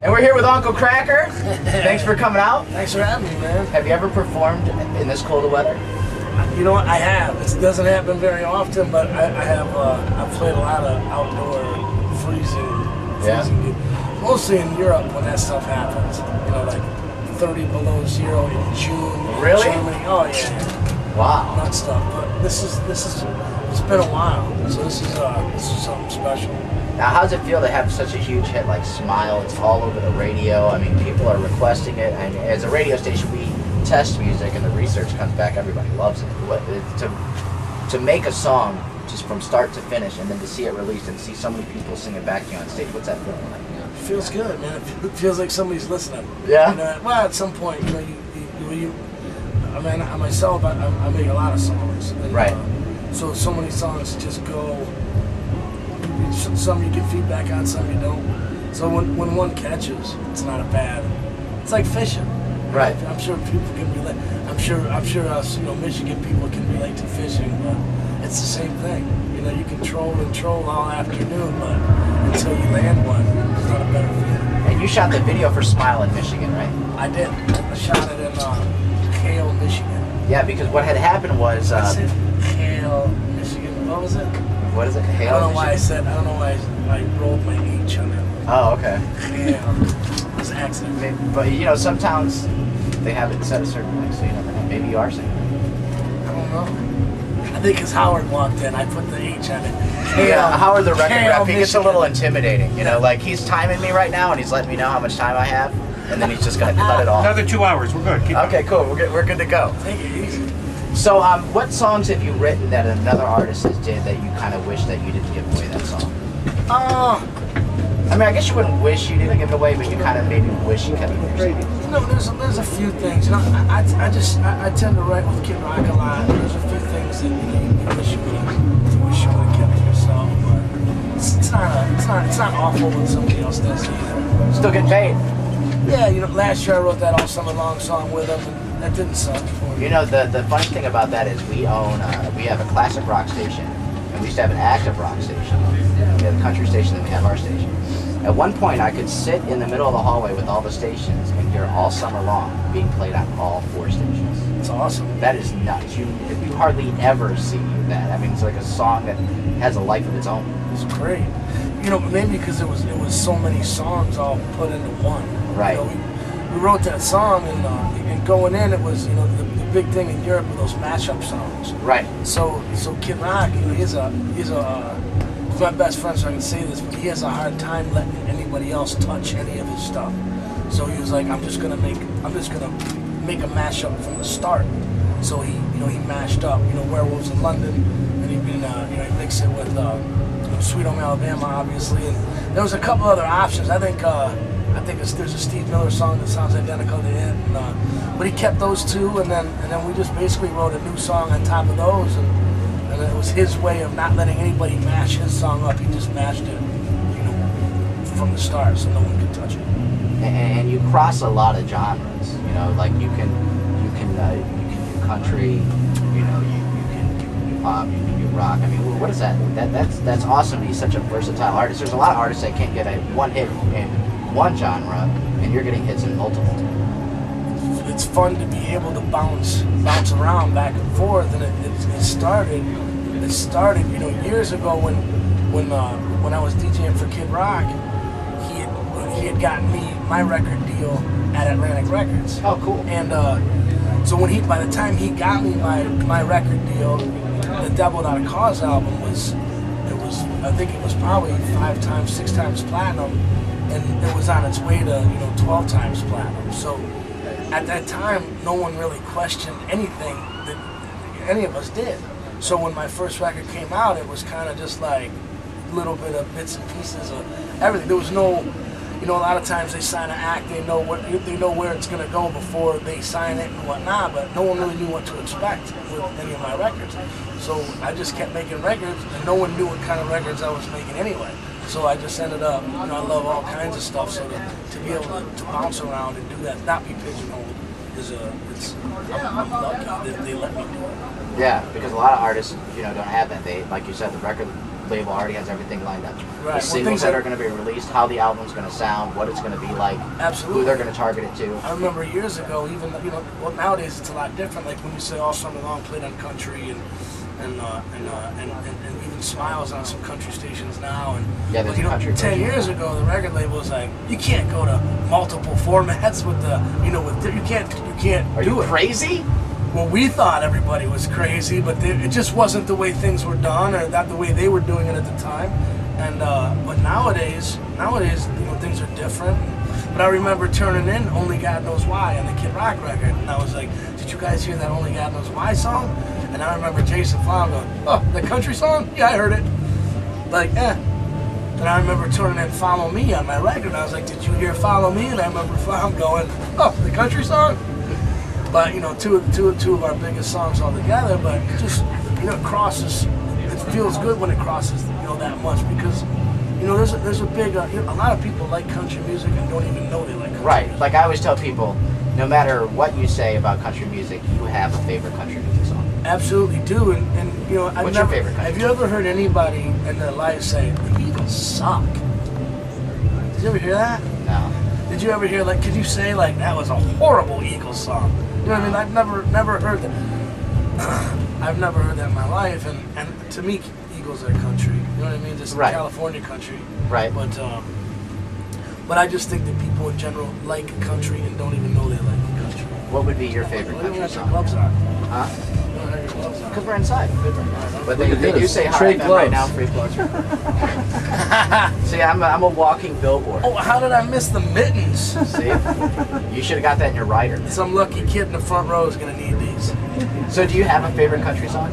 And we're here with Uncle Kracker. Thanks for coming out. Thanks for having me, man. Have you ever performed in this cold of weather? You know what? I have. It doesn't happen very often, but I have. I've played a lot of outdoor freezing gigs. Mostly in Europe when that stuff happens. You know, like 30 below zero in June. Really? In Germany. Oh yeah. Wow. Nut stuff. But this is. It's been a while, so this is something special. Now, how does it feel to have such a huge hit like Smile? It's all over the radio. I mean, people are requesting it. And as a radio station, we test music, and the research comes back. Everybody loves it. To make a song just from start to finish, and then to see it released and see so many people sing it back to you on stage, what's that feeling like? It feels good, man. It feels like somebody's listening. Yeah. You know, well, at some point, you know, I mean, myself, I make a lot of songs. And, right. So many songs just go. Some you get feedback on, some you don't. So when one catches, it's not a bad. It's like fishing. Right. I'm sure people can relate. I'm sure us, you know, Michigan people can relate to fishing, but it's the same thing. You know, you can troll all afternoon, but until you land one, it's not a better feeling. And you shot the video for Smile in Michigan, right? I did. I shot it in Kale, Michigan. Yeah, because what had happened was. That's it. Kale, Michigan. What was it? What is it? Hale, I don't know why I rolled my H on it. Oh, okay. Yeah. It was an accident. But you know, some towns they have it set a certain way, so you never know. Maybe you are singing. I don't know. I think because Howard walked in, I put the H on it. Yeah, Howard the record rep, he gets a Michigan. little intimidating. You know, like he's timing me right now, and he's letting me know how much time I have, and then he's just gonna cut it off. Another 2 hours. We're good. Keep Okay, cool. We're good to go. Take it easy. So, what songs have you written that another artist has did that you kind of wish that you didn't give away that song? I mean, I guess you wouldn't wish you didn't give it away, but you kind of maybe wish you kept it for yourself. You know, there's a few things. You know, I tend to write with Kid Rock a lot. There's a few things that you wish you would have kept to yourself, but it's not awful when somebody else does it either. Still getting paid. Yeah, you know, last year I wrote that All Summer Long song with him, and that didn't suck for me. You know, the funny thing about that is we have a classic rock station, and we used to have an active rock station. We have a country station, then we have our station. At one point, I could sit in the middle of the hallway with all the stations and hear All Summer Long being played on all 4 stations. It's awesome. That is nuts. You hardly ever see that. I mean, it's like a song that has a life of its own. It's great. You know, maybe because it was so many songs all put into one. Right. You know, we wrote that song, and going in, it was, you know, the big thing in Europe were those mashup songs. Right. So Kid Rock, you know, he's my best friend, so I can say this, but he has a hard time letting anybody else touch any of his stuff. So he was like, I'm just gonna make a mashup from the start. So he mashed up, you know, Werewolves in London, and he mixed it with Sweet Home Alabama, obviously, and there was a couple other options. I think there's a Steve Miller song that sounds identical to it, but he kept those 2, and then we just basically wrote a new song on top of those, and it was his way of not letting anybody mash his song up. He just mashed it, you know, from the start, so no one could touch it. And you cross a lot of genres. You know, like you can do country. You know, you can do pop. You can do rock. I mean, what is that? That's awesome to be such a versatile artist. There's a lot of artists that can't get one hit in one genre, and you're getting hits in multiple. It's fun to be able to bounce around back and forth, and it started, you know, years ago when I was DJing for Kid Rock. He had gotten me my record deal at Atlantic Records. Oh, cool. And so by the time he got me my record deal, the Devil Without a Cause album I think it was probably 5 times, 6 times platinum, and it was on its way to, you know, 12 times platinum. So at that time, no one really questioned anything that any of us did. So when my first record came out, it was kind of just like a little bit of bits and pieces of everything. There was no, you know, a lot of times they sign an act, they know where it's going to go before they sign it and whatnot, but no one really knew what to expect with any of my records. So I just kept making records, and no one knew what kind of records I was making anyway. So I just ended up, you know, I love all kinds of stuff, so to be able to bounce around and do that, not be pigeonholed, I'm lucky that they let me do it. Yeah, because a lot of artists, you know, don't have that. They, like you said, the record label already has everything lined up. Right. The singles that are going to be released, how the album's going to sound, what it's going to be like, Absolutely. who they're going to target it to. I remember years ago, even, you know, well, nowadays it's a lot different. Like when you say All Summer Long played on country and even Smiles on some country stations now. And yeah, there's you know, country 10 years ago, the record label was like, you can't go to multiple formats with the, you know, with you can't Are do you it. crazy? Well, we thought everybody was crazy, but it just wasn't the way things were done, or not the way they were doing it at the time. And but nowadays, you know, things are different. But I remember turning in "Only God Knows Why" on the Kid Rock record, and I was like, "Did you guys hear that "Only God Knows Why" song?" And I remember Jason Flom going, "Oh, the country song? Yeah, I heard it." Like, eh. And I remember turning in "Follow Me" on my record, and I was like, "Did you hear Follow Me?" And I remember Flom going, "Oh, the country song?" But you know, two of our biggest songs all together. But it just, you know, it crosses. It feels good when it crosses, you know, that much, because, you know, there's a big you know, a lot of people like country music and don't even know they like country Right. music. Like I always tell people, no matter what you say about country music, you have a favorite country music song. Absolutely do, and you know, What's your favorite country? Have you ever heard anybody in their life say the Eagles suck? Did you ever hear that? No. Did you ever hear, like, could you say, like, that was a horrible Eagles song? You know what I mean? I've never heard that. I've never heard that in my life, and to me, Eagles are country. You know what I mean? Just Right. California country. Right. But I just think that people in general like country and don't even know they like country. What would be your favorite Why do you country have your song? gloves on? Huh? You don't have your gloves on. Because we're inside. But they do this. say Trade HotFm right gloves. now, free gloves. See, I'm a walking billboard. Oh, how did I miss the mittens? See? You should have got that in your rider. Some lucky kid in the front row is going to need these. So do you have a favorite country song?